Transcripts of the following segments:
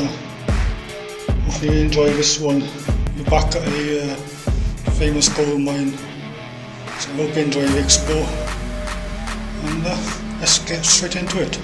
Hopefully you enjoy this one. We're back at a famous gold mine, so I hope you enjoy the expo, and let's get straight into it.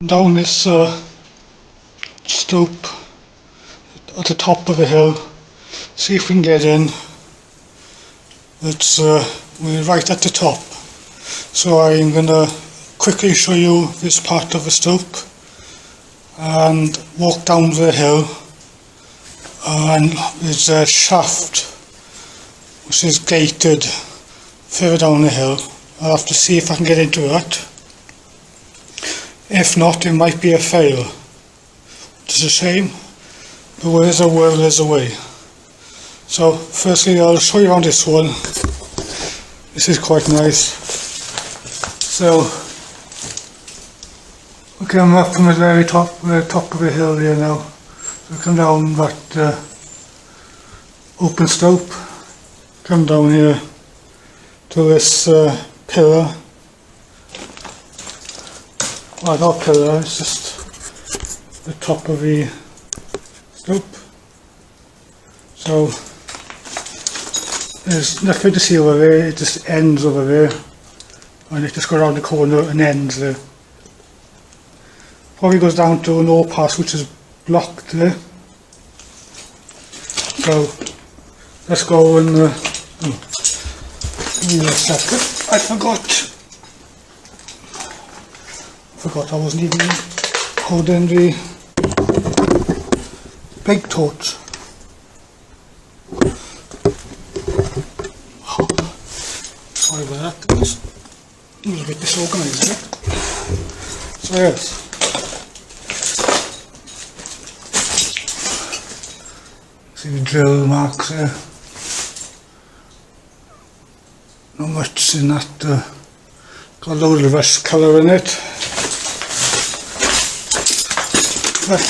Down this stoop at the top of the hill, see if we can get in. We're right at the top, so I'm going to quickly show you this part of the stoop and walk down the hill, and there's a shaft which is gated further down the hill. I'll have to see if I can get into that. If not, it might be a fail. It's a shame, but where there's a will, there's a way. So firstly, I'll show you around this one. This is quite nice. So okay, I'm up from the very top of the hill here now. So come down that open stoop, come down here to this pillar. Well, not pillar, it's just the top of the stoop. So there's nothing to see over there, it just ends over there, and it just goes around the corner and ends there. Probably goes down to an ore pass which is blocked there. So let's go and give me a second. I forgot I wasn't even holding the big torch. Sorry about that, guys. It was a bit disorganised, isn't it? So yes, See the drill marks there. Not much in that. Got a load of rust colour in it. But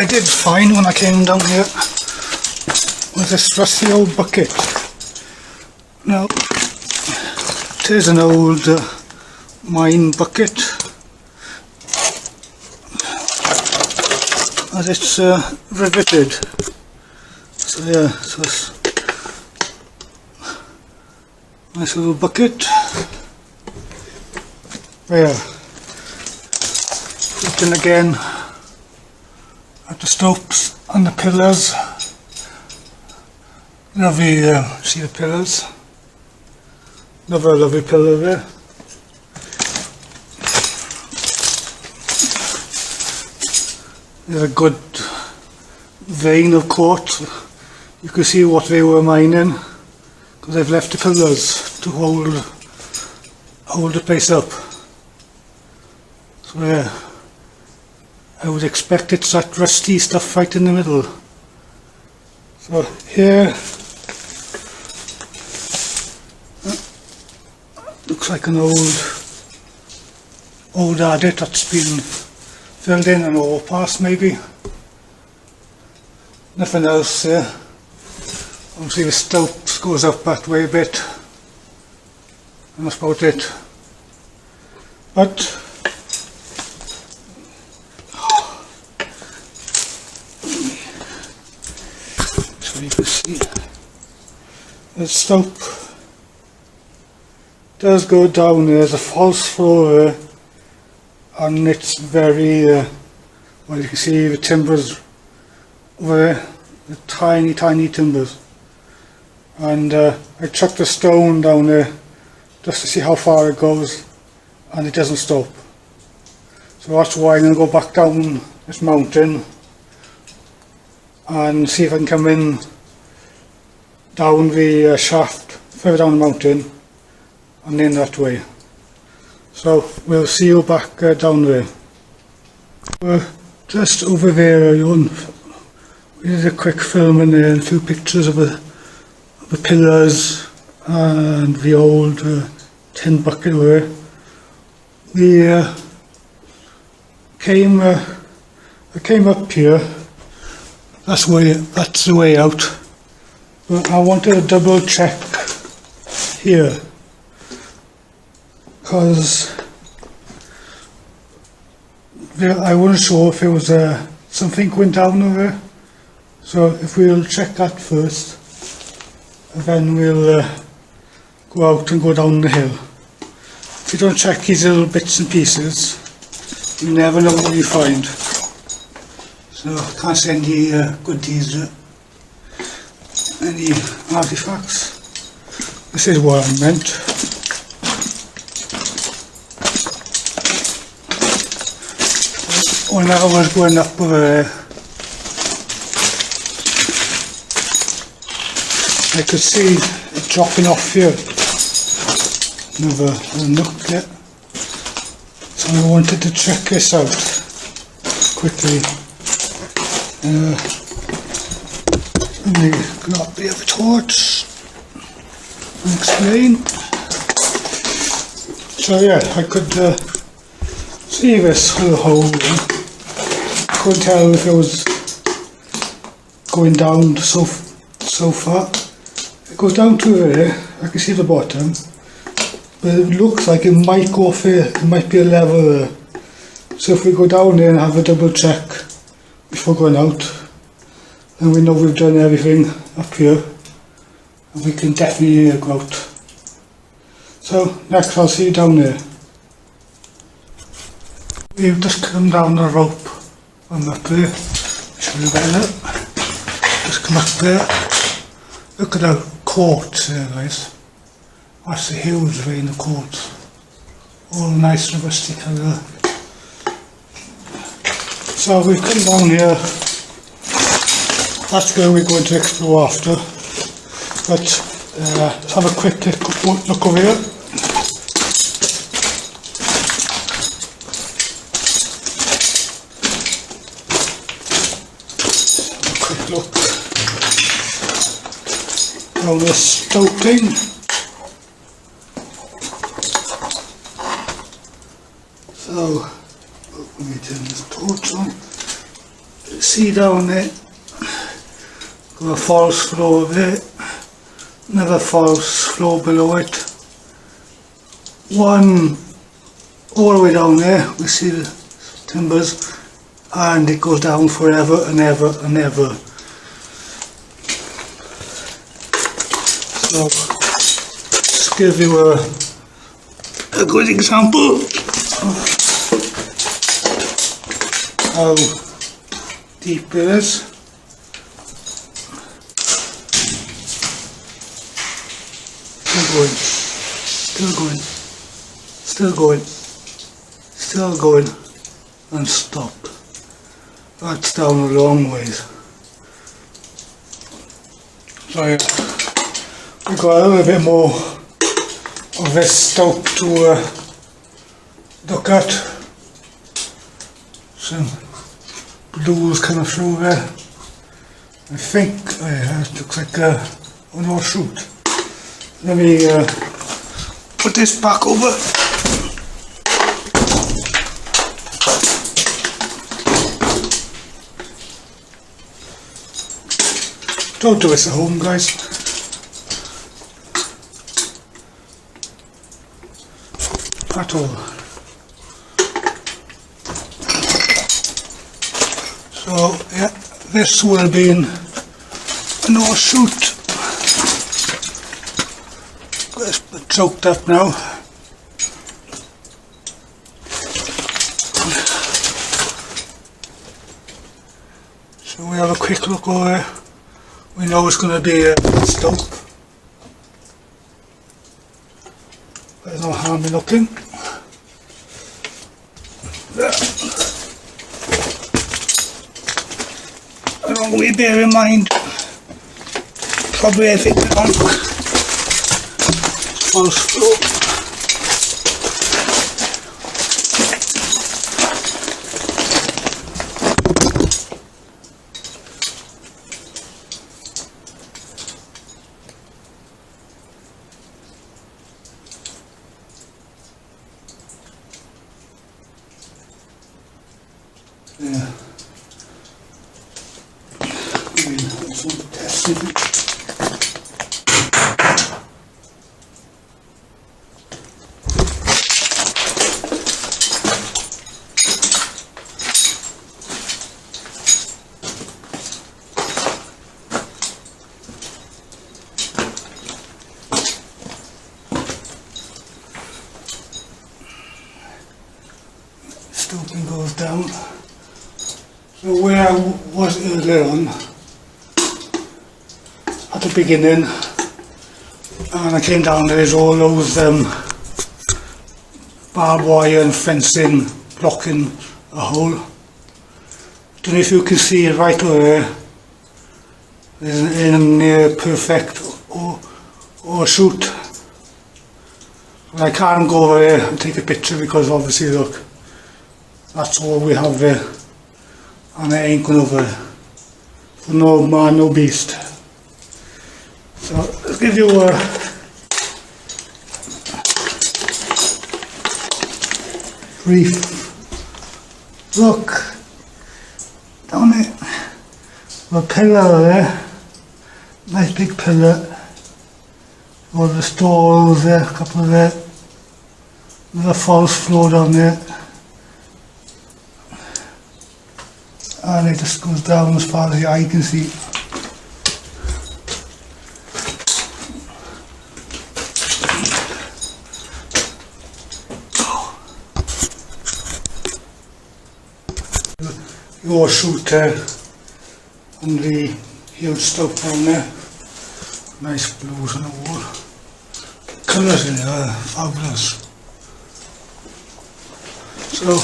I did find when I came down here was this rusty old bucket. Now, it is an old mine bucket, and it's riveted. So yeah, so it's a nice little bucket. There, looking again at the stopes and the pillars. Lovely, see the pillars. Another lovely pillar there. There's a good vein of quartz. You can see what they were mining, because they've left the pillars to hold the place up. So yeah, I would expect it's that rusty stuff right in the middle. So here, looks like an old Adit that's been filled in and overpassed maybe. Nothing else there. Obviously the stope goes up that way a bit, and that's about it. But so you can see the stope does go down. There's a false floor there, and it's very well, you can see the timbers over there, the tiny timbers, and I chucked a stone down there just to see how far it goes, and it doesn't stop. So that's why I'm going to go back down this mountain and see if I can come in down the shaft further down the mountain and in that way. So we'll see you back down there. We're just over there. We did a quick film in there and a few pictures of the pillars and the old tin bucket there. I came up here. That's the way out. But I wanted to double check here, because I wasn't sure if it was something going down over there. So if we'll check that first, and then we'll go out and go down the hill. If you don't check these little bits and pieces, you never know what you find. So I can't see any goodies, any artifacts. This is what I meant. When I was going up there, I could see it dropping off here. Never looked yet. So I wanted to check this out quickly. Let me grab the other torch and explain. So yeah, I could see this little hole. Couldn't tell if it was going down so far. It goes down to there. I can see the bottom, but it looks like it might go off here. It might be a level there. So if we go down there and have a double check before going out, then we know we've done everything up here, and we can definitely go out. So next I'll see you down there. We've just come down the rope from up there. Show you better. Just come up there. Look at the quartz there, guys. That's the huge vein of quartz. All nice and rusty colour. So we've come down here. That's where we're going to explore after. But let's have a quick look over here. Look. down the stooping. So let me turn this torch on. See down there, got a false floor there, another false floor below it, one all the way down there, we see the timbers, and it goes down forever and ever and ever. So just give you a good example of how deep it is. Still going, still going, still going, and stop. That's down a long ways. So yeah, we've got a little bit more of this stope to look at. Some blues coming through there. I think it looks like oh no, shoot. Let me put this back over. Don't do this at home, guys. At all. So yeah, this will be in an offshoot. It's choked up now. So we have a quick look over there. We know it's going to be a stope. There's no harm in looking. We bear in mind probably everything on false floor. Yeah. Stooping goes down. So where I was earlier on, at the beginning, and I came down, there's all those barbed wire and fencing blocking a hole. Don't know if you can see it right over there. There's a near perfect or shoot. But I can't go over there and take a picture because obviously look, that's all we have there, and it ain't going over there for no man, no beast. So let's give you a brief look down there. A pillar there, nice big pillar. All the stalls there, a couple of there. Another false floor down there. And it just goes down as far as the eye can see. Your shooter and the huge stope down there. Nice blues on the wall. Colours in there, fabulous. So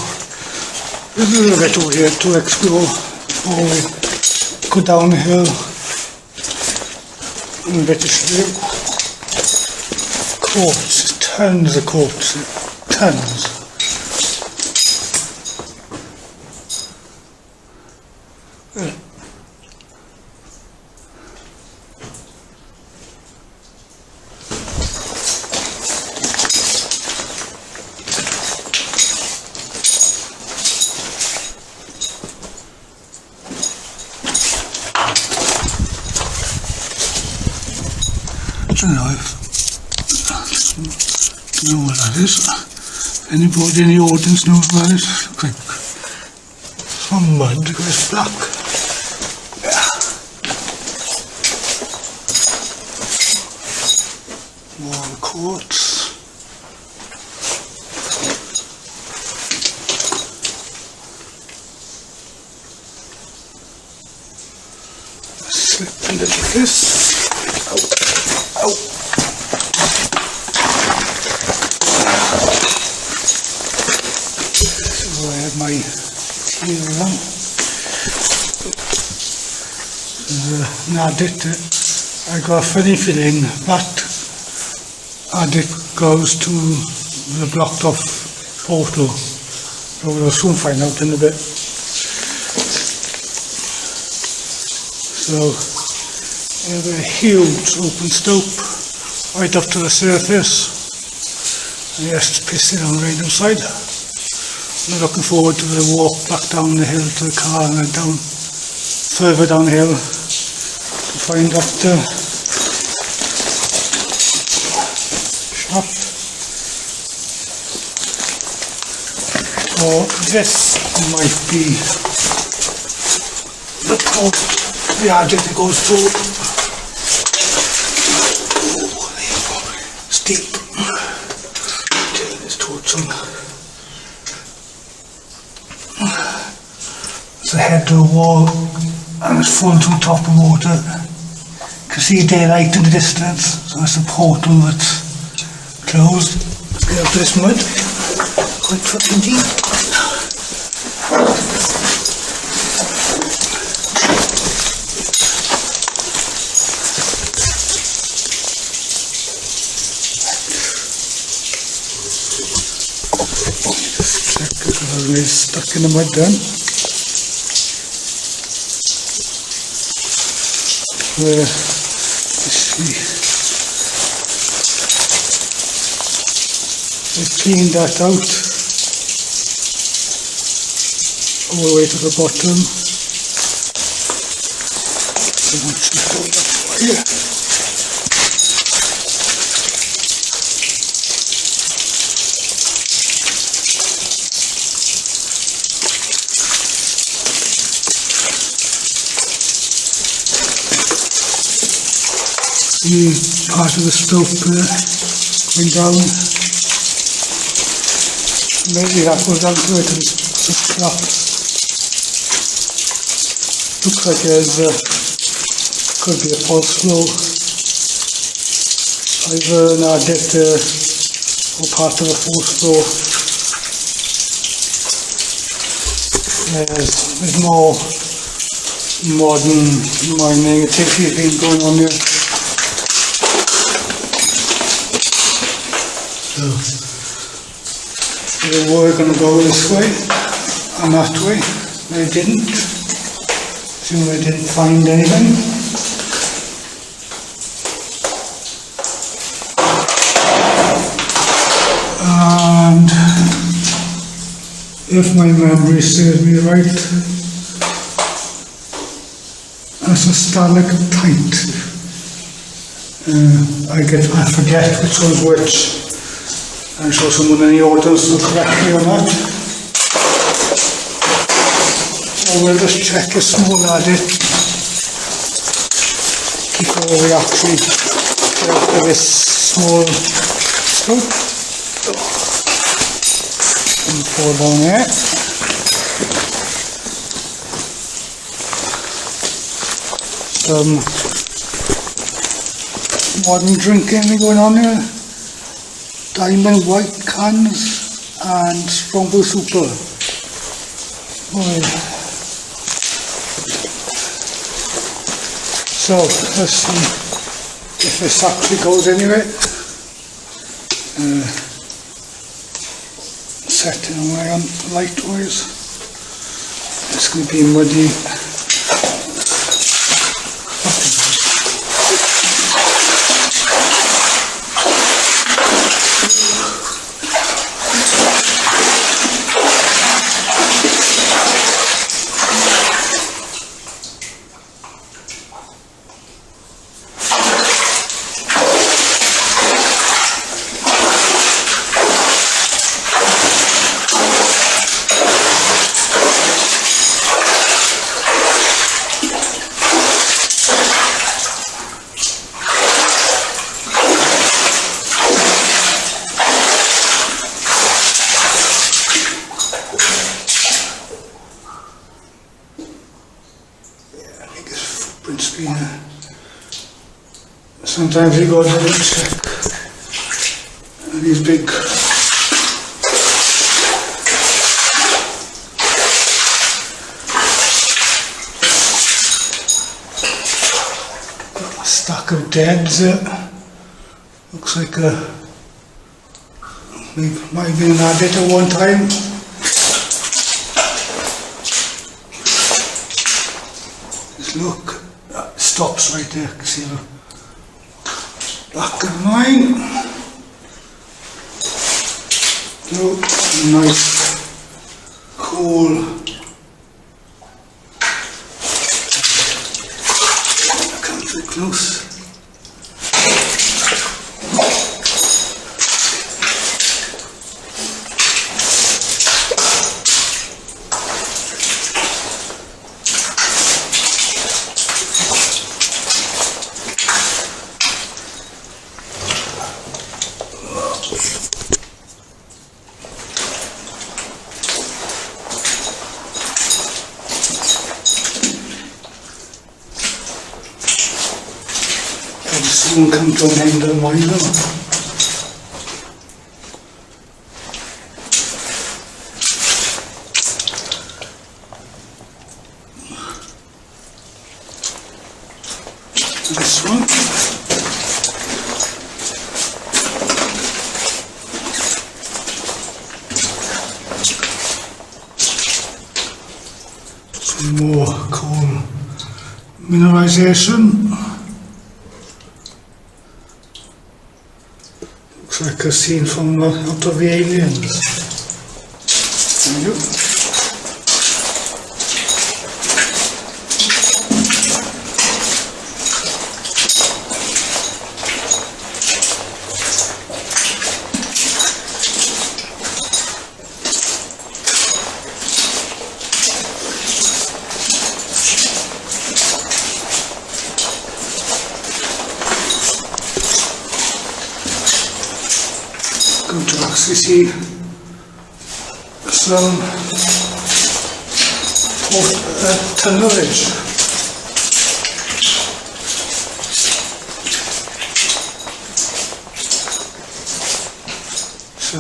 there's a little bit over here to explore before we go down the hill and get to show you. Quartz, tons of quartz, tons. don't know what that is. Anybody in the audience knows what that is? Looks like some mud because it's black. Yeah. More quartz. Slip a little this. Ow. Ow. So I have my tail on. An Adit, I got a funny feeling that Adit goes to the blocked off portal. So we'll soon find out in a bit. So, we have a huge open stoop right up to the surface, and just pissing on right inside. I'm looking forward to the walk back down the hill to the car and then down further downhill to find that shaft. So this might be the top. The Adit that goes through. Oh, there you go. Steep. Tail is towards them. It's the head of the wall and it's full to the top of water. You can see daylight in the distance, so it's a portal that's closed. Let's get up to this mud. Quite fucking deep. Is stuck in the mud then. Let's see. I cleaned that out all the way to the bottom. So once you hold that fire. See part of the stoop going down. Maybe that goes down to it and it's flat. Looks like there's could be a false flow. Either an Adit or part of a false flow. There's more modern mining activity been going on here. So they were going to go this way and that way. They didn't. So they didn't find anything. And if my memory serves me right, that's a stalactite. I forget which one's which. I'm sure someone in the audience will correct me on that. So we'll just check a small Adit before we actually get out of this small stoop. And pour down there. Some modern drinking going on here. Diamond white cans and Strongbow Super. So let's see if this actually goes anywhere. Setting away on light wise. It's going to be muddy. print screener. Sometimes you got to check these big stack of deads. Looks like might have been an Adit at one time. Just look, it stops right there. See the black and line. Look, nice, cool. Come very close. Soon come to an end of mine now. This one. Some more coal mineralization. Looks like a scene from out of the Aliens. There you go. Going to actually see some tunnelage. So,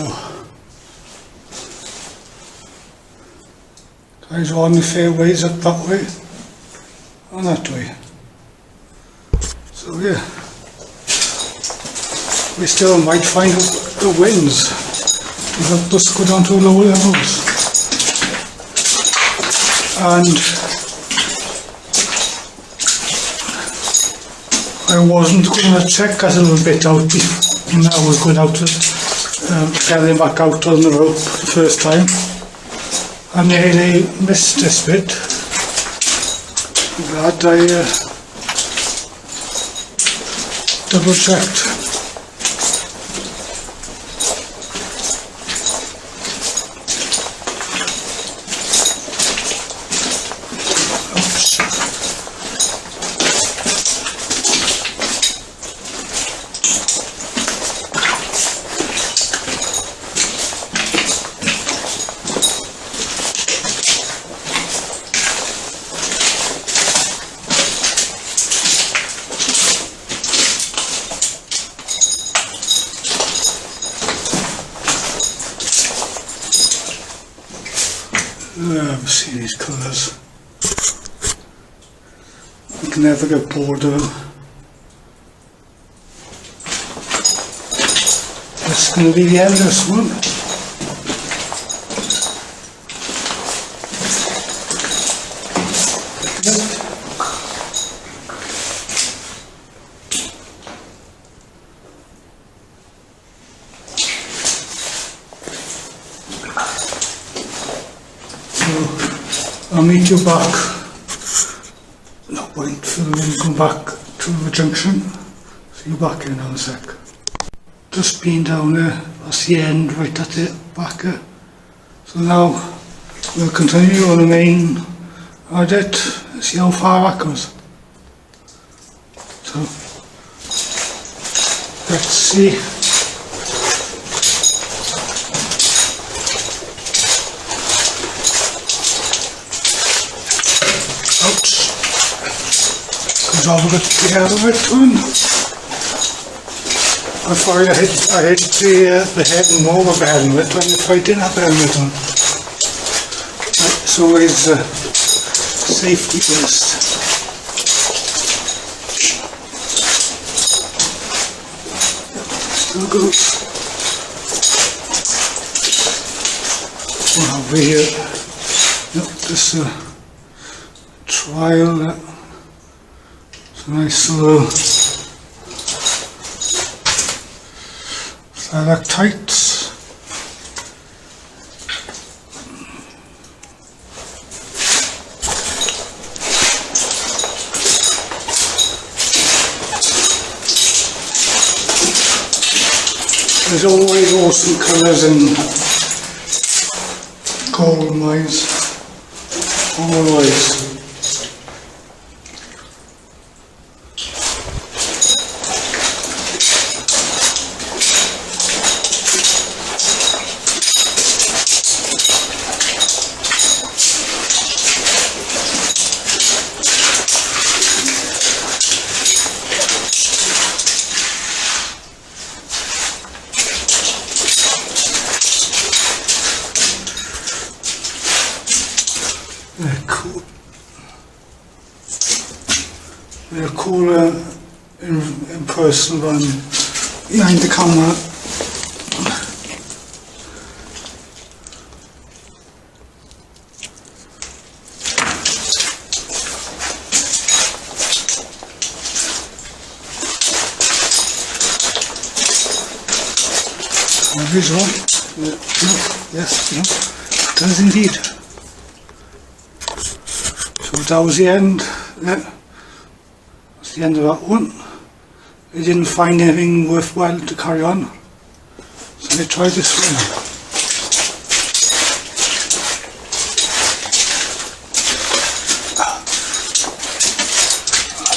there's only fair ways up that way and that way. So yeah, we still might find the winds to help us go down to lower levels. And I wasn't going to check a little bit out when I was going out to getting back out on the rope the first time. I nearly missed this bit. I'm glad I double checked. See these colours. You can never get bored of them. This is going to be the end of this one. I'll meet you back. No point for me to come back to the junction. See you back in a sec. Just been down there, that's the end, right at the back there. So now we'll continue on the main Adit, see how far that goes. So let's see. Ouch. I've got the air of it on. I thought I hit the head more of the helmet when if I didn't have the helmet on. It's always safety first. Still goes. Over here, yep, this trial. It's a nice little stalactites. There's always awesome colours in gold mines, always. Cool. They're cooler in person than behind the camera. There's one. Yes, it does indeed. So that was the end. Yeah. That's the end of that one. They didn't find anything worthwhile to carry on, so they tried this one.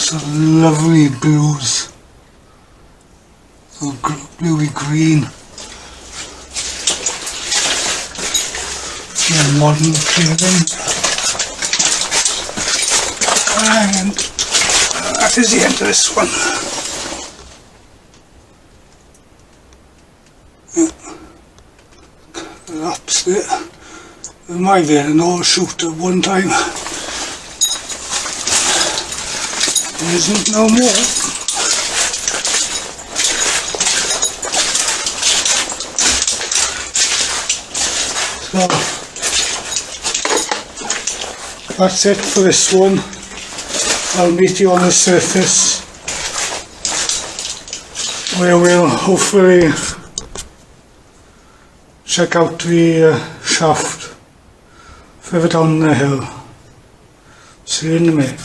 Some lovely blues, so bluey green. Yeah, modern clothing. And that is the end of this one. Collapse there. There might be an all shoot at one time. There isn't no more. So that's it for this one. I'll meet you on the surface where we'll hopefully check out the shaft further down the hill. See you in a minute.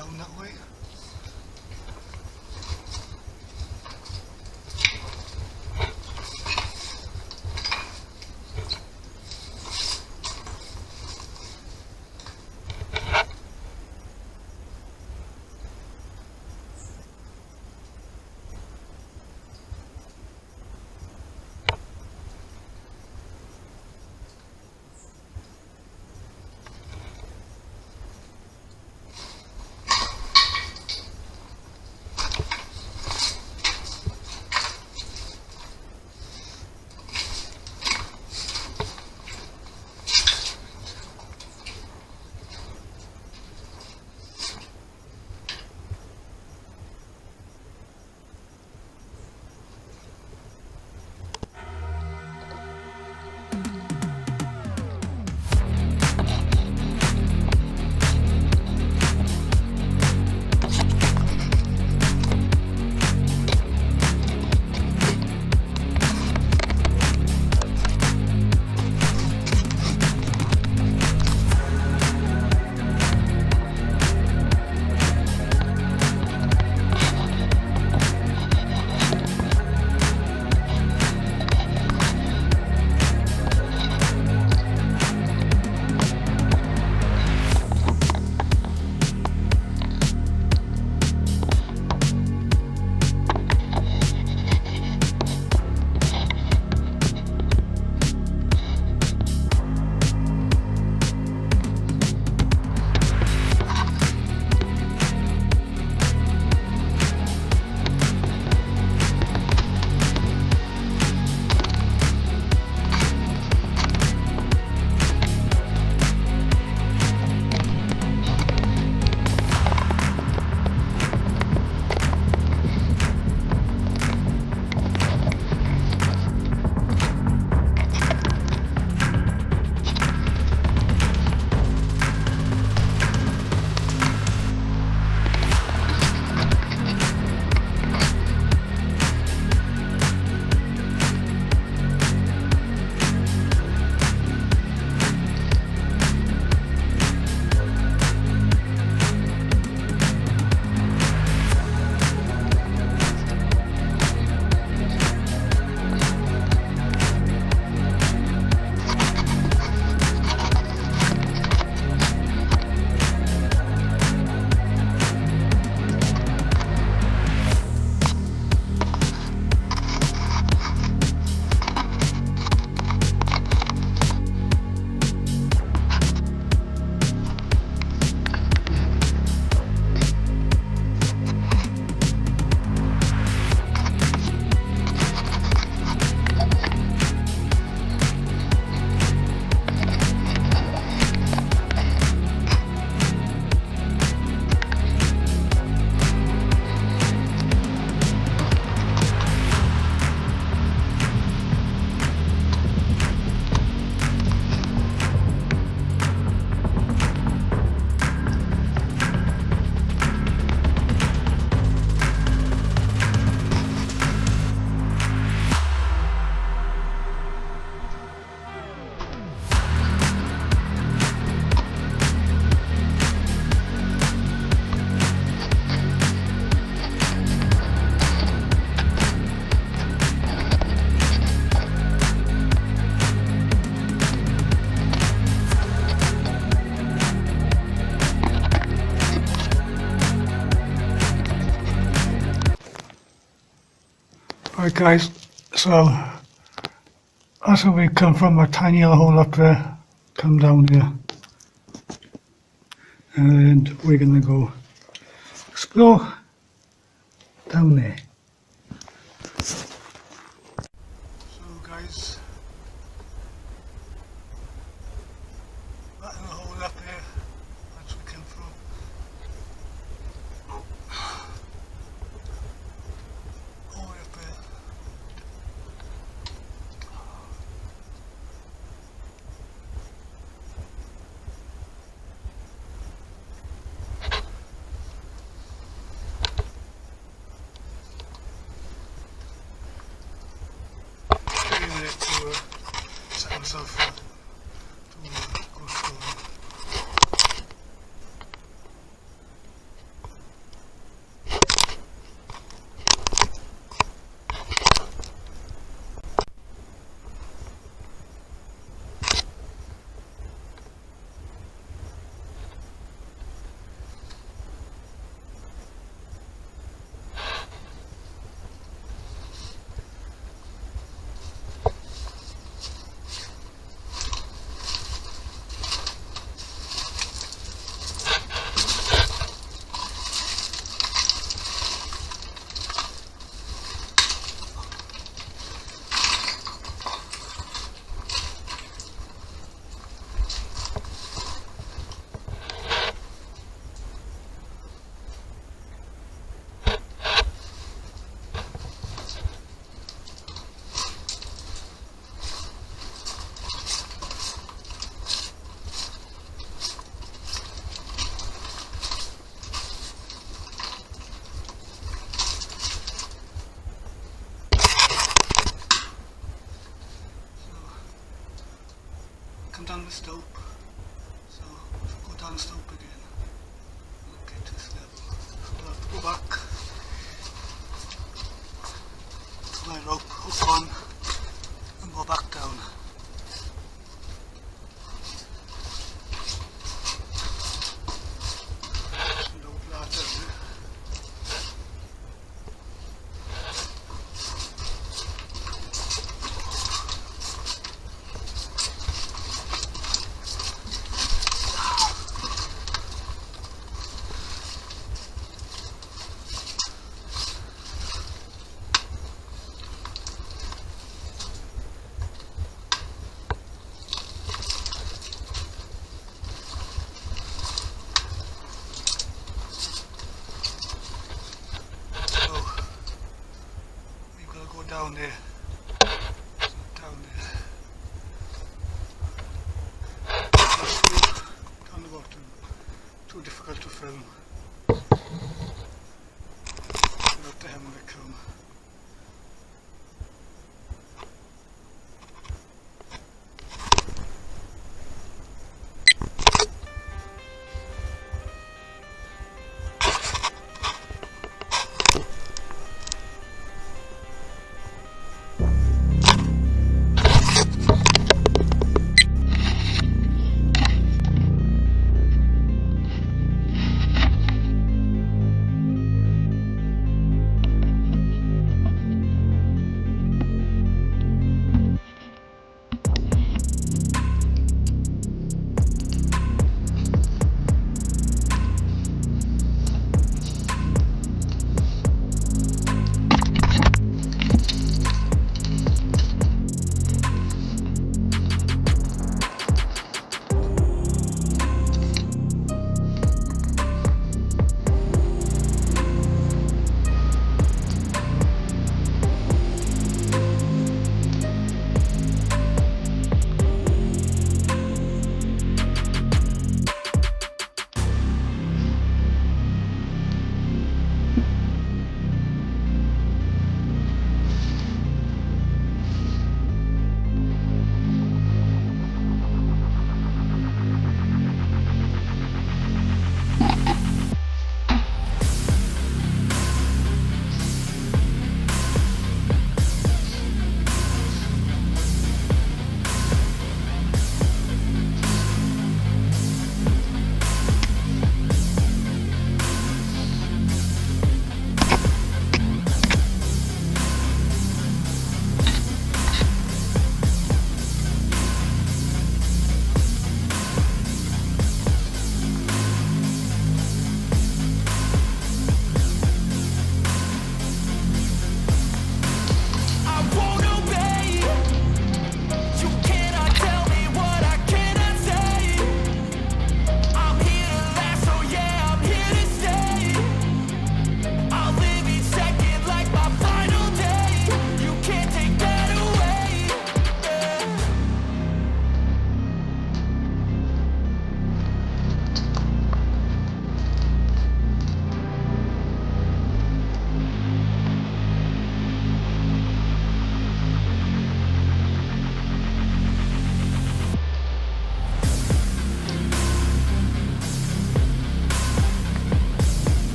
down that way. Right guys, so that's where we come from, a tiny little hole up there, come down here, and we're going to go explore down there. So guys, that little hole up there, that's where we came from. All the way up there. Set myself up to go through. the stoop. So if I go down the stoop again, I'll get to this level. I'll have to go back to my rope, hook on, and go back down. Down there, down there, down the bottom, too difficult to film, without the hem of the comb.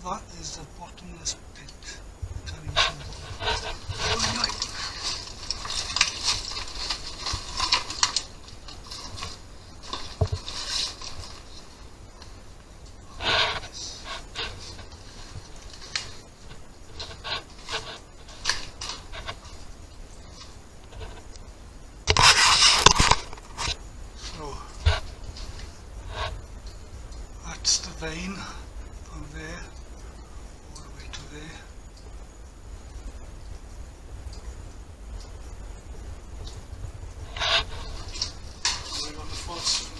That is the bottomless pit. vein from there all the way to there. Going on the false here.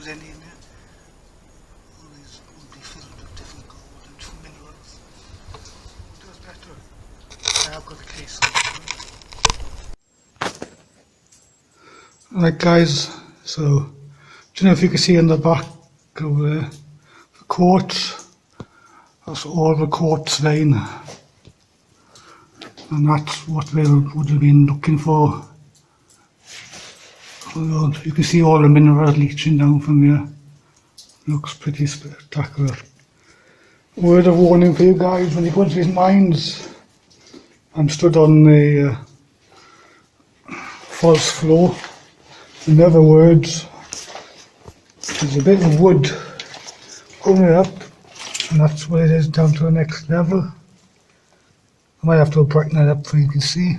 Any in there. All these would be filled with different gold and minerals. It does better. I've got the case on. Right guys, so do you know if you can see in the back of the quartz, that's all the quartz vein, and that's what they would have been looking for. You can see all the minerals leaching down from here. Looks pretty spectacular. Word of warning for you guys, when you go into these mines, I'm stood on the false floor. In other words, there's a bit of wood coming up, and that's what it is down to the next level. I might have to brighten that up so you can see.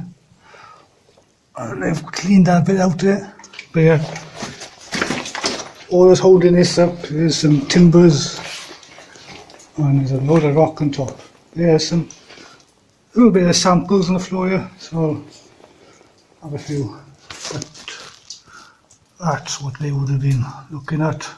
And I've cleaned that bit out there. But yeah, all that's holding this up is some timbers, and there's a load of rock on top. There's some little bit of samples on the floor here, so I'll have a few. But that's what they would have been looking at.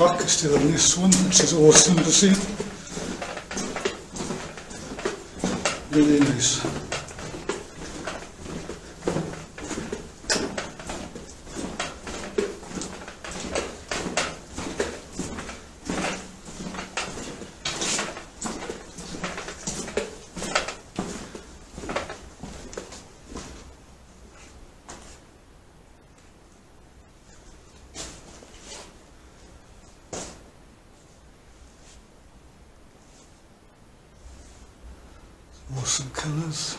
artifact is still in this one, which is awesome to see. Really nice. Awesome colours.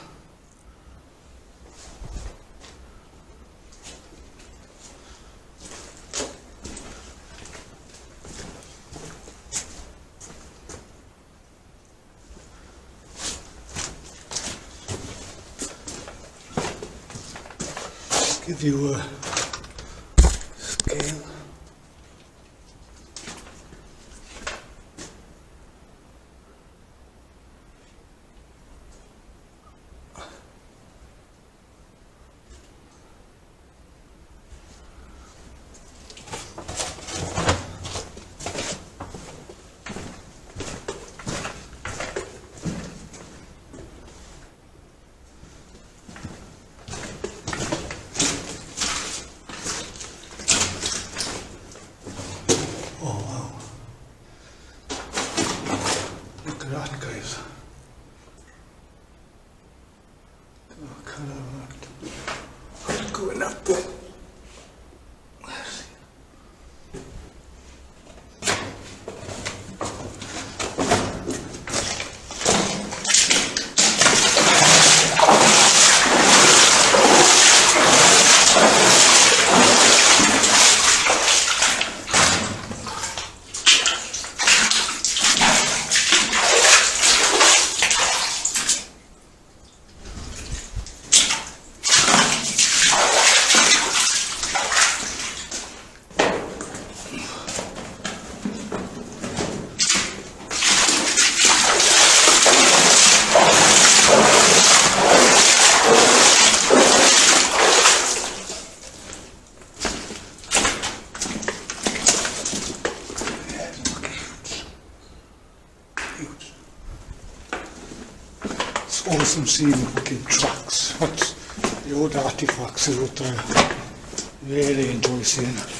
Give you a scale. That guys. Oh, colour going up there. Let's see. It's awesome seeing fucking tracks. That's the old artifacts out there. Really enjoy seeing it.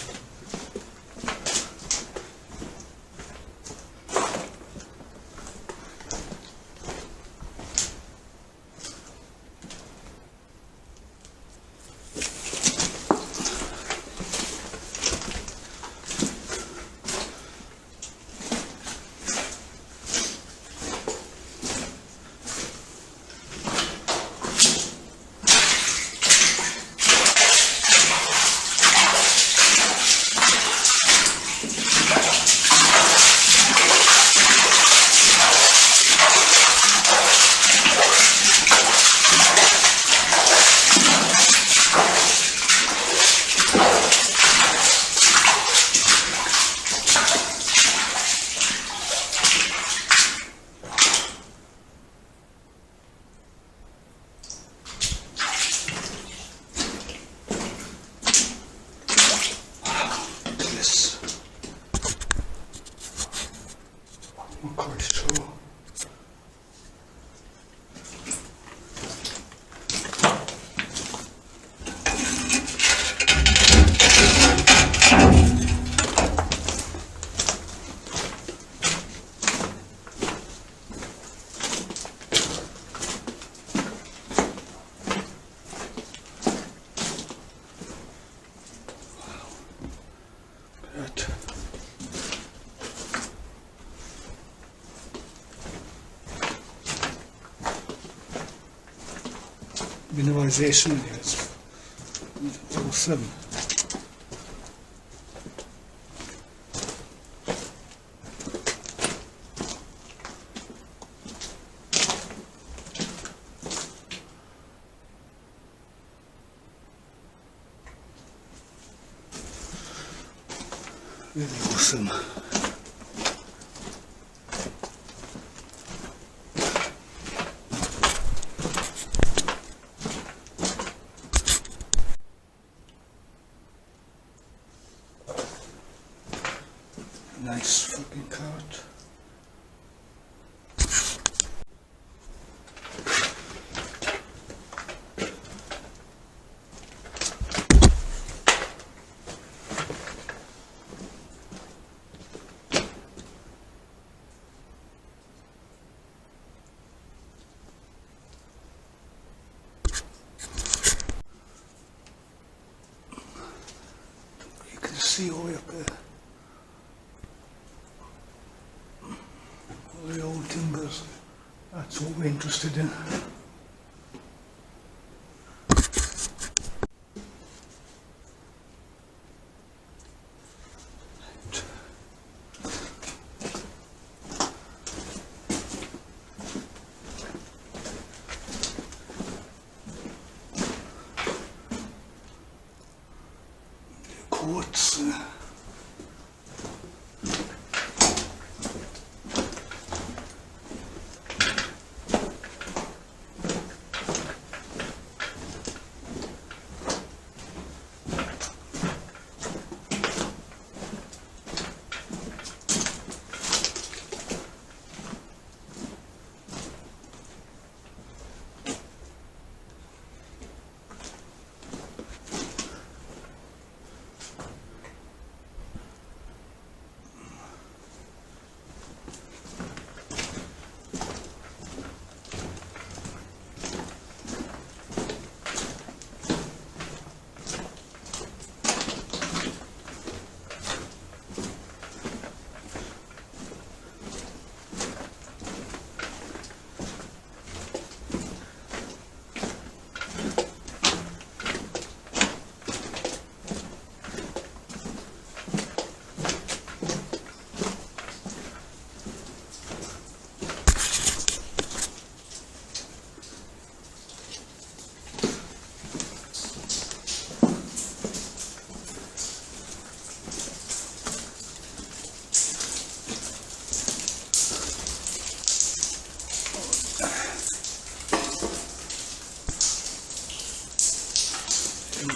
Not quite sure. Mineralization is awesome. Really awesome. Nice fucking cart. You can see all the way up there. The old timbers, that's what we're interested in. The quartz.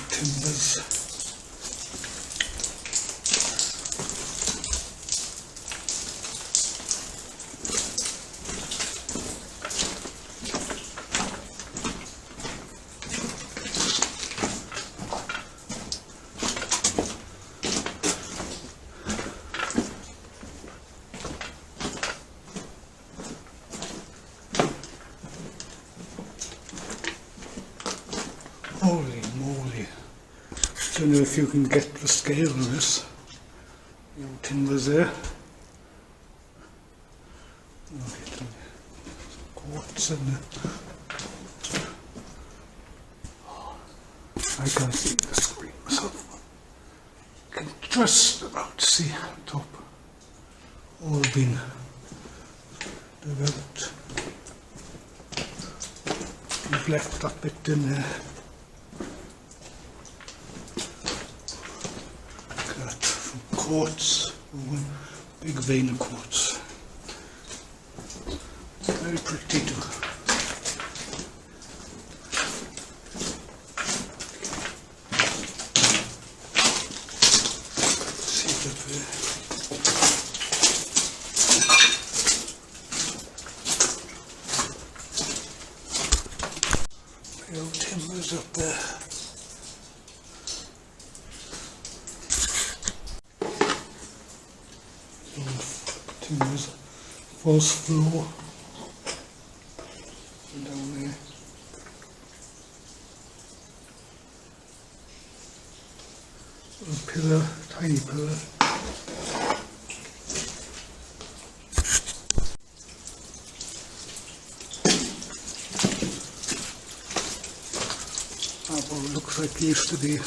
Timbers. Holy moly. I don't know if you can get the scale of this. The old timbers there. Quartz in there. I can't see the screen myself. I can just about see the top. All been developed. We've left that bit in there. Quartz, one big vein of quartz. Very pretty too. See it up there. The old timbers up there. Timbers, false floor down there. A pillar, tiny pillar. That one looks like it used to be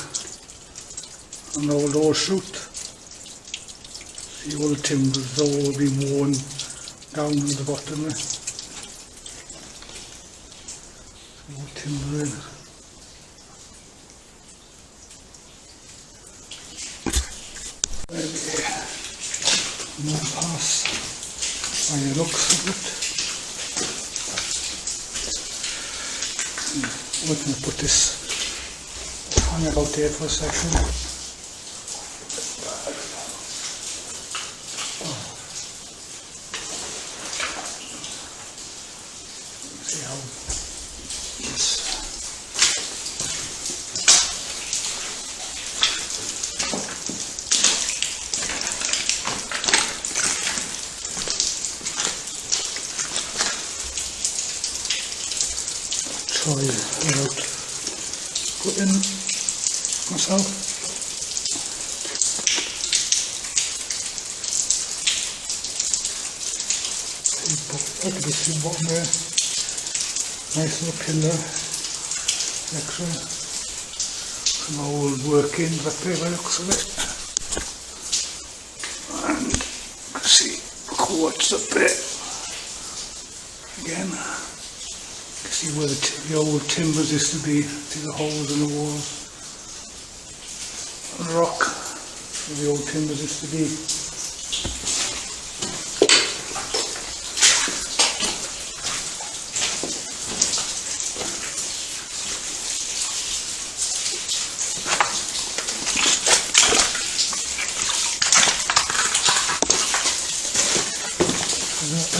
an old ore chute. See all the timbers all been worn down to the bottom there. More timber in. Okay. More pass by the looks of it. We're going to put this, hang it out there for a second. sorry without putting myself. Look at this in bottom there. Nice little pillar. Extra. Some old workings up there by the looks of it. And you can see quartz up there. Again. You can see where the old timbers used to be. See the holes in the walls. And rock where the old timbers used to be.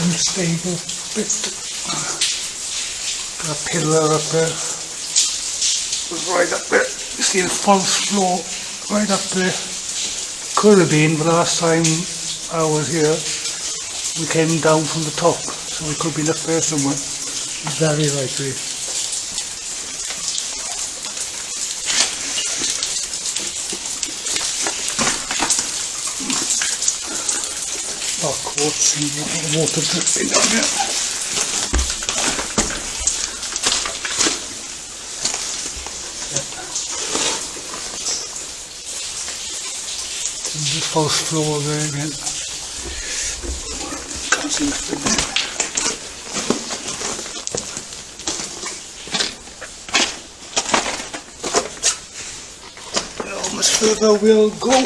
Unstable bit. A pillar up there. Was right up there. You see the false floor right up there. Could have been, but last time I was here we came down from the top, so we could have been up there somewhere. Very likely. Quartz and water dripping down here. The false floor there again. Can't see nothing there. How much further we'll go?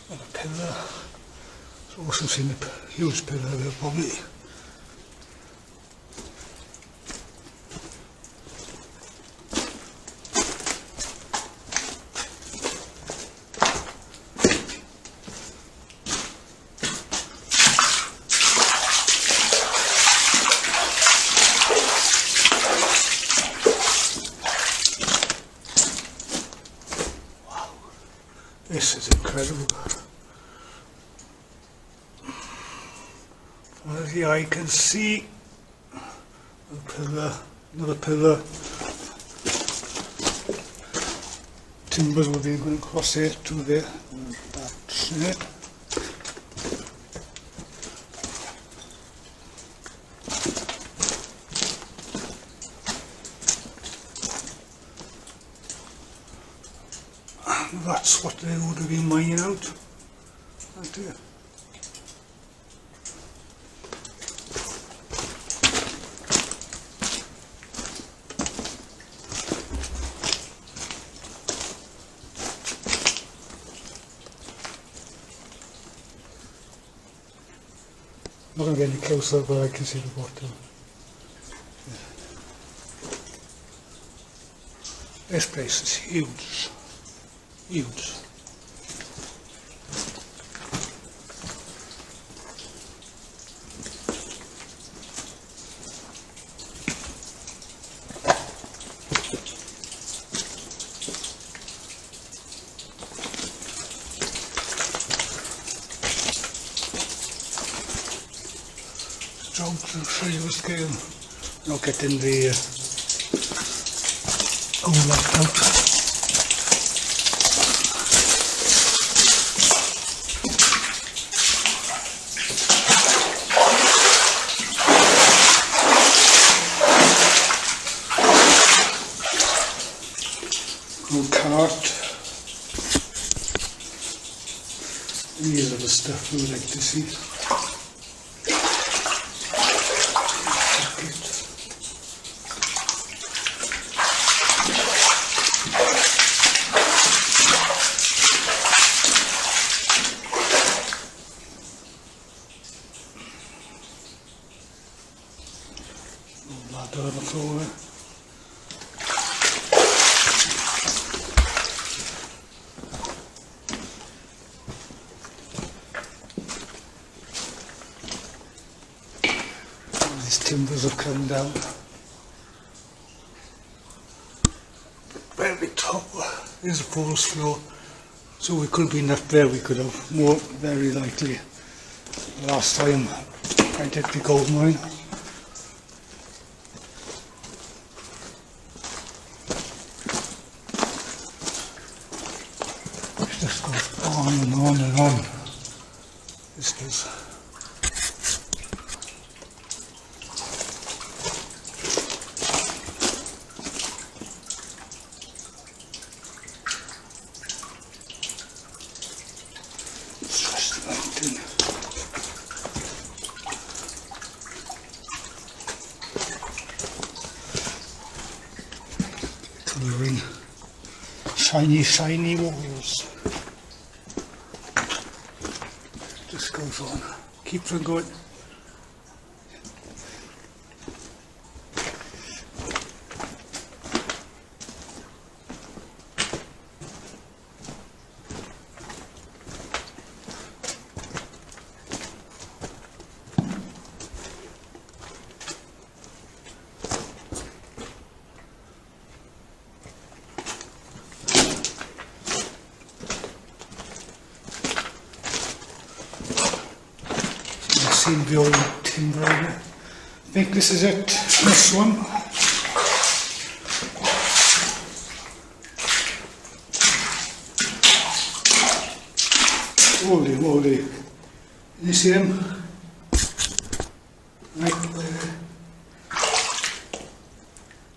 And a pillar. It's also seen a huge pillar there probably. This is incredible. As the eye can see, a pillar, another pillar. Timbers will be going across here to there. That's it. That's what they would have been mining out, right there. I'm not going to get any closer, but I can see the bottom. Yeah. This place is huge. Huge. Jump to show you the scale. Not getting the all locked out. Cart. the stuff we would like to see. Ladder on the floor. These timbers have come down. Very top is the forest floor, so we could have been up there. We could have more, very likely. Last time I did the gold mine. It just goes on and on and on. This does. Colouring shiny walls. Just goes on, keeps on going. Seen the old timber area. I think this is it, this one. Holy moly. You see him? Right there.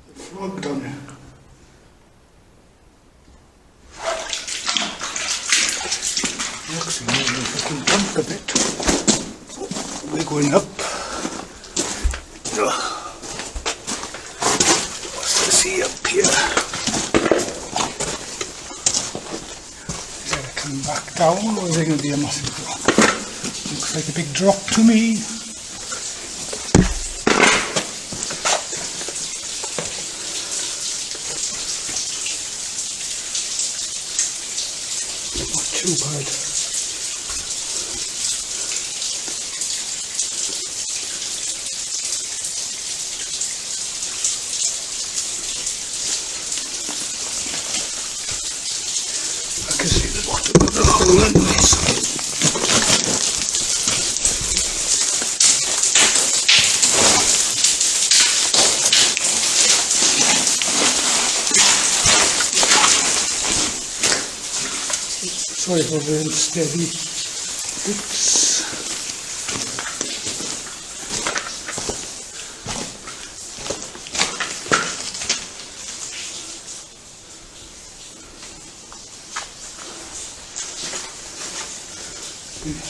The frog down there. Actually, maybe if I can jump a bit. We're going up. What's to see up here? Is it coming back down, or is it going to be a massive drop? Looks like a big drop to me. Not too bad. I can see the bottom of the hole on this side. Sorry for the unsteady bits.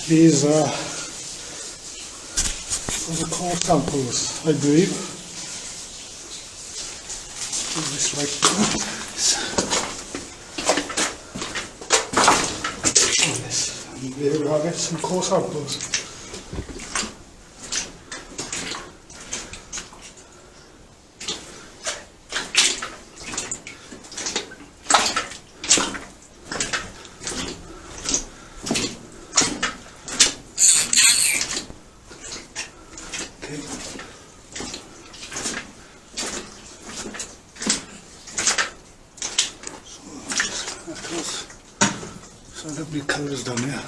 These are the core samples, I believe. Just like this. And there we have it, some core samples. So lovely colours down here.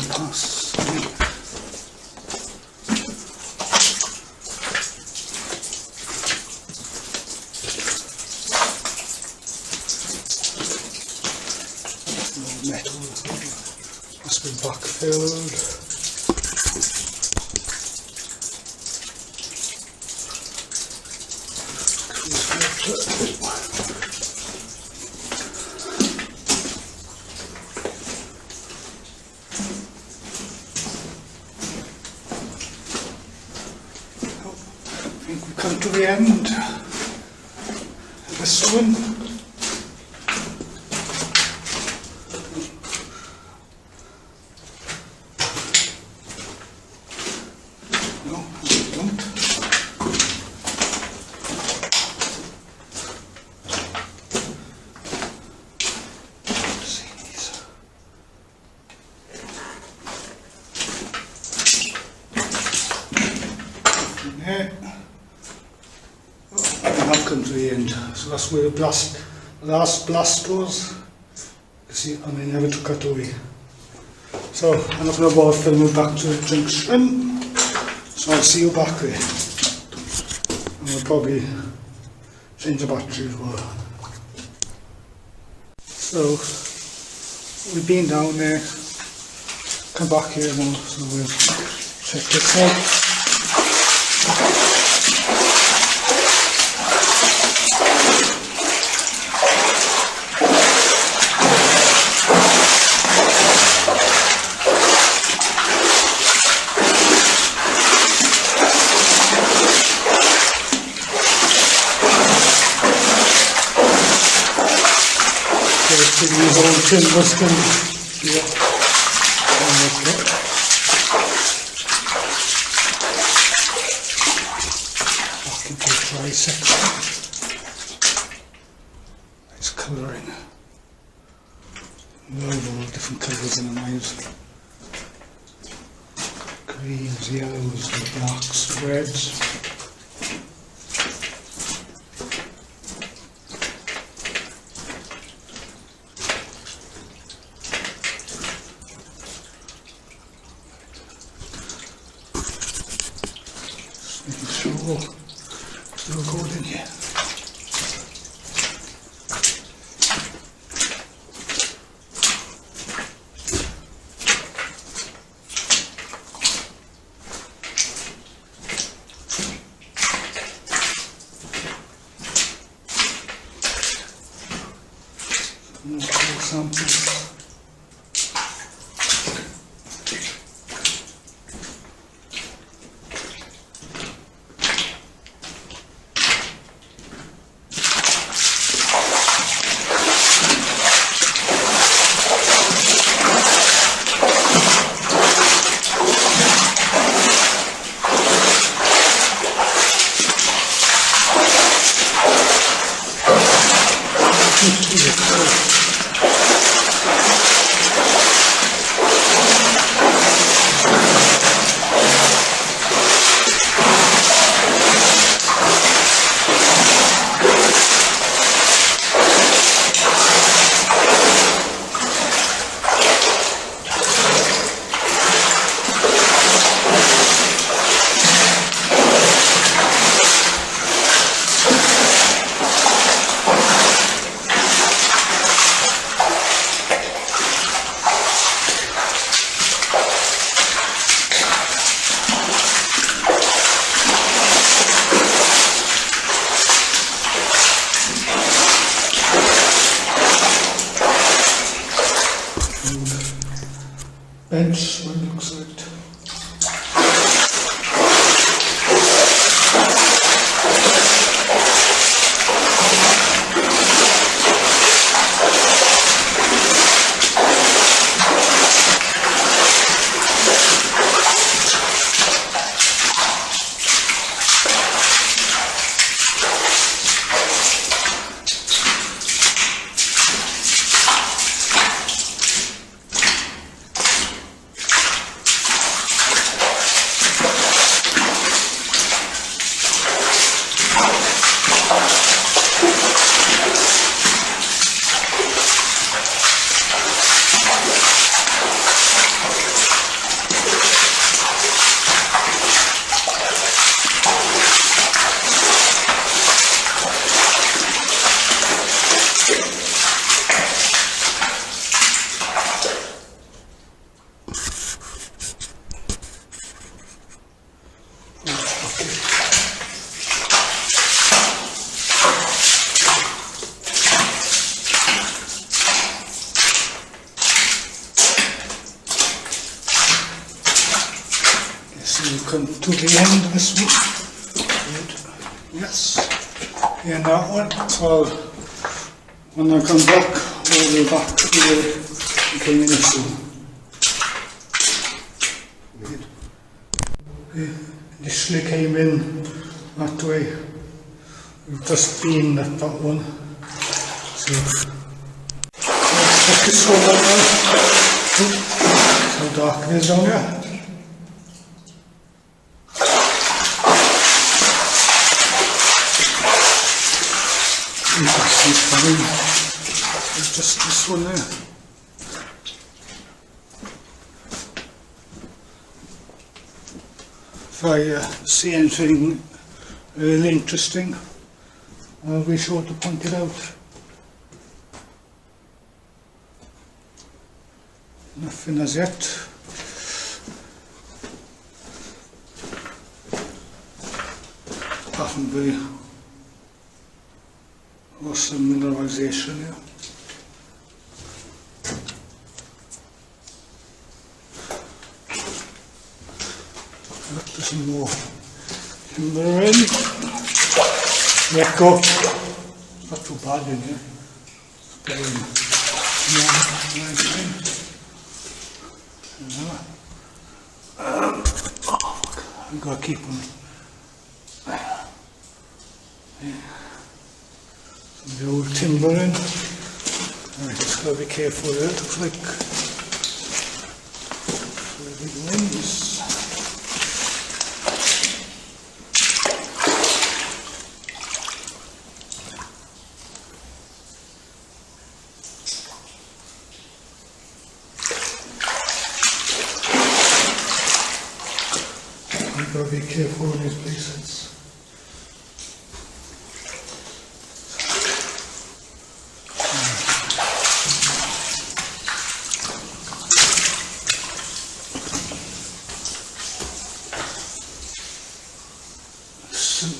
Pass. Metal must be backfilled. come to the end. This one. No, I don't. See these. There. I've come to the end, so that's where the last blast goes. You see, and they never took it away. So I'm not going to bother filming back to the junction, so I'll see you back there. And we'll probably change the battery as well. So we've been down there, come back here now, so we'll check this out. These old timbers can be back into the dry section. Nice colouring. All different colours in the knives. Greens, yellows, blacks, reds. Still gold in here. More cool samples. Bench, what it looks like. So you come to the end of this one. Good. Yes, in that one. So when I come back, all the way back to the way we came in this one. We initially came in that way. We've just been at that one. So let's check this one out now. How dark it is down here. It's just this one there. If I see anything really interesting, I'll be sure to point it out. Nothing as yet. Apart from the awesome mineralization here. Look, there's some more timber in. Let go. Not too bad in here. I've got to keep them. The old timber in. Right, just got to be careful there. It looks like big winds. You've got to be careful in these places.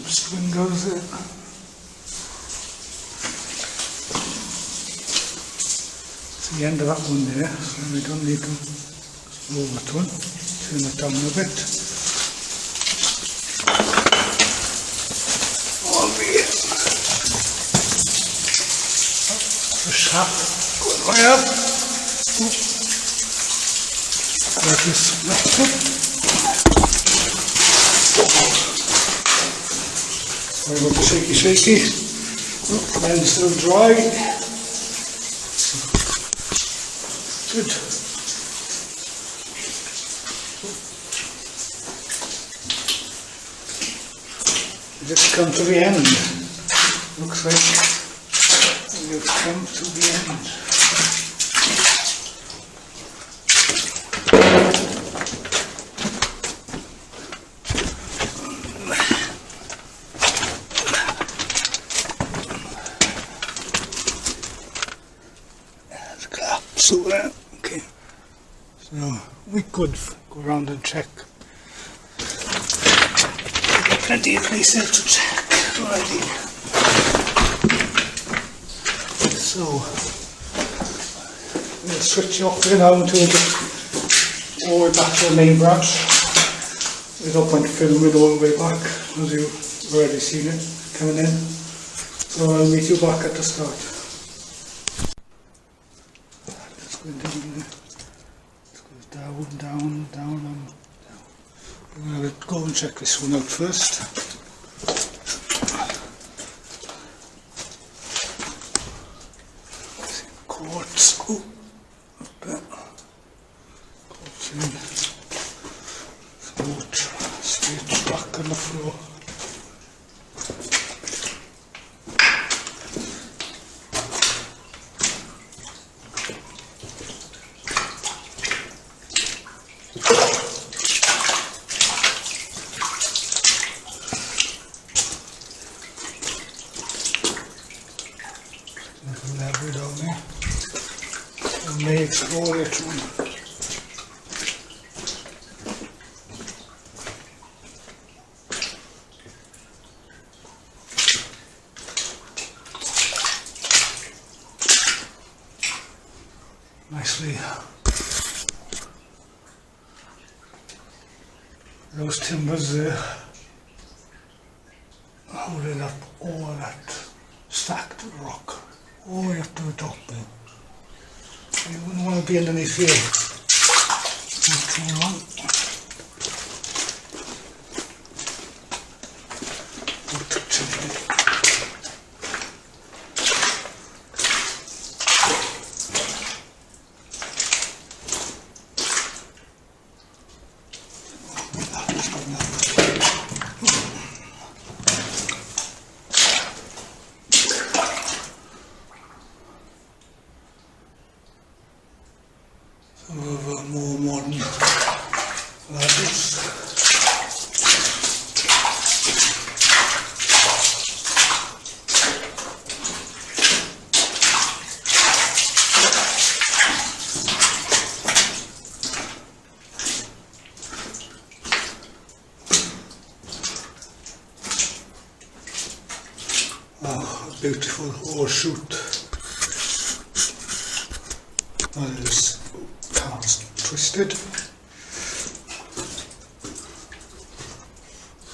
String goes there. It's the end of that one there, so we don't need to roll that one. Turn it down a bit. All the shaft going way up. That is left up. Sorry about the shaky. Oh, then still dry. Good. We just come to the end. Looks like we've come to the end. So okay, so we could go around and check. Plenty of places to check already. So we'll switch off here now until we get all the way back to the main branch. There's no point filming all the way back, as you've already seen it coming in. So I'll meet you back at the start. It goes down, down. I'm going to go and check this one out first. Quartz, oh, up there. Quartz in. Water, straight back on the floor. Level down there. I may explore it one. Nicely. Those timbers there. Hold it all the way up to the top there. You wouldn't want to be underneath here. Not too long. Don't touch anything. Some of more modern ladders. Oh, a beautiful old shoot. That is twisted.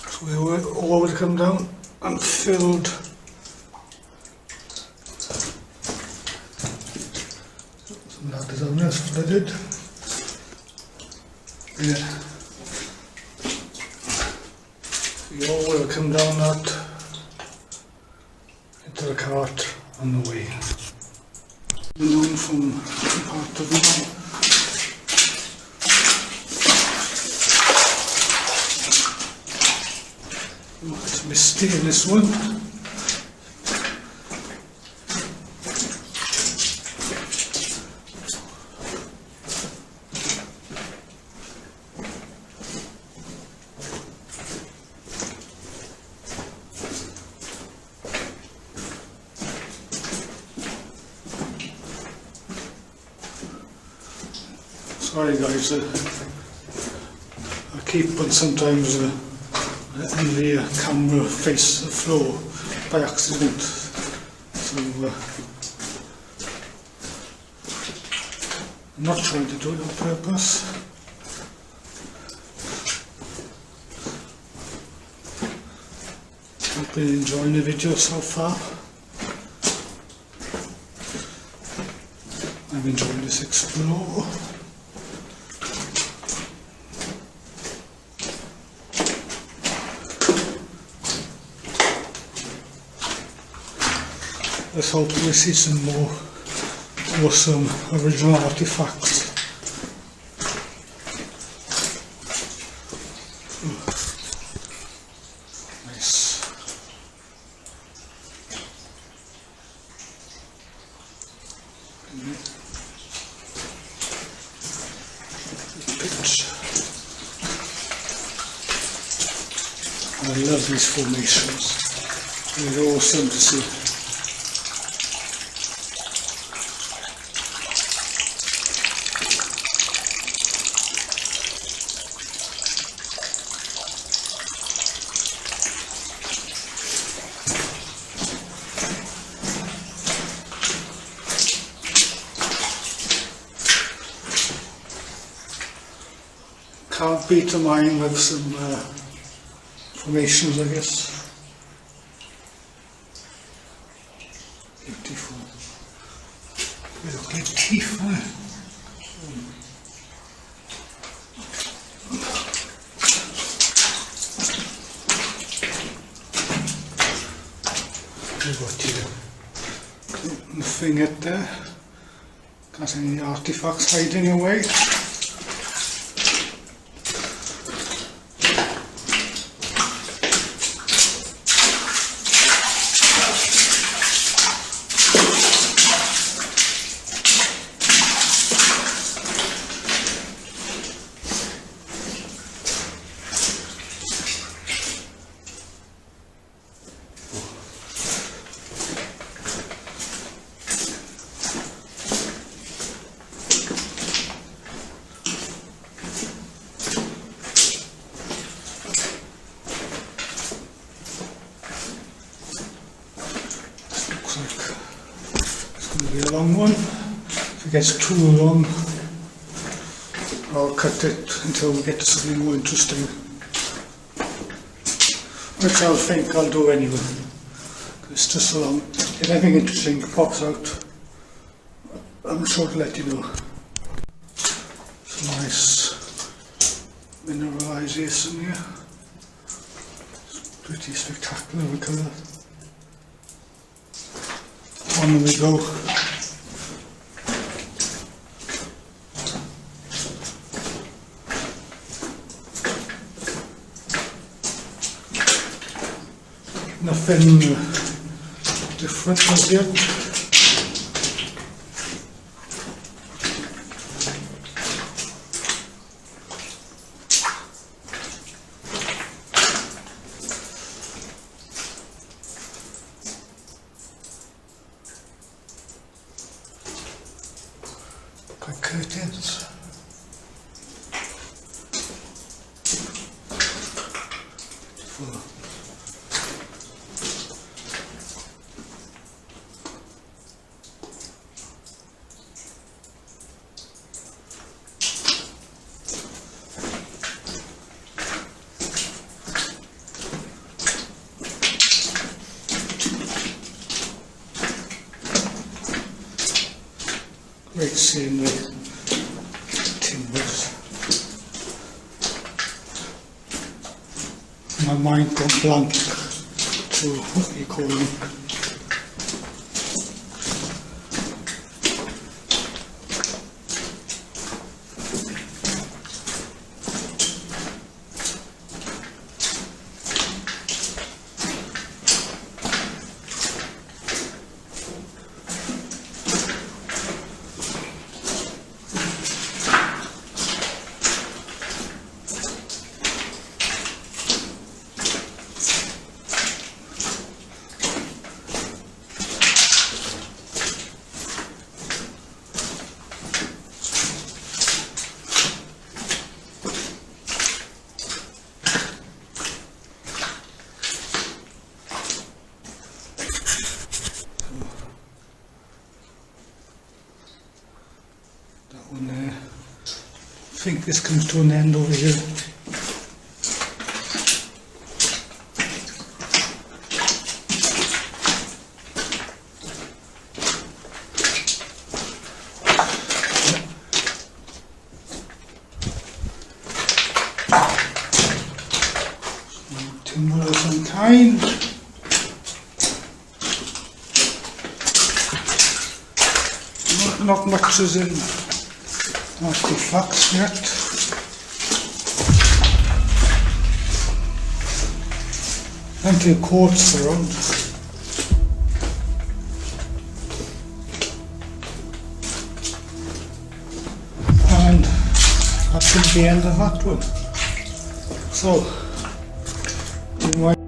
So we were all to come down and filled some ladders on this flooded. Yeah. We all will come down that into the cart on the way. Known from part of the it's misty in this one. Sorry guys, I keep on sometimes letting the camera face the floor by accident, so I'm not trying to do it on purpose. I've been enjoying the video so far. I'm enjoying this explore. Let's hope we see some more awesome original artifacts. Nice. Pitch. I love these formations. They're awesome to see. Can't beat a mine with some formations, I guess. Beautiful. Little big teeth, huh? We've got here nothing at there. Can't see any artifacts hiding away. Be a long one. If it gets too long, I'll cut it until we get to something more interesting, which I think I'll do anyway. It's just so long. If anything interesting pops out, I'm sure to let you know. Some nice mineralization here. It's pretty spectacular the colour. On we go. Nothing different as yet. Got curtains. Beautiful. Great seeing the timbers. My mind gone blank to what you call them. I think this comes to an end over here. Timber of some kind. Not much is in artifacts yet. Plenty of quartz around. And that's the end of that one. So, you might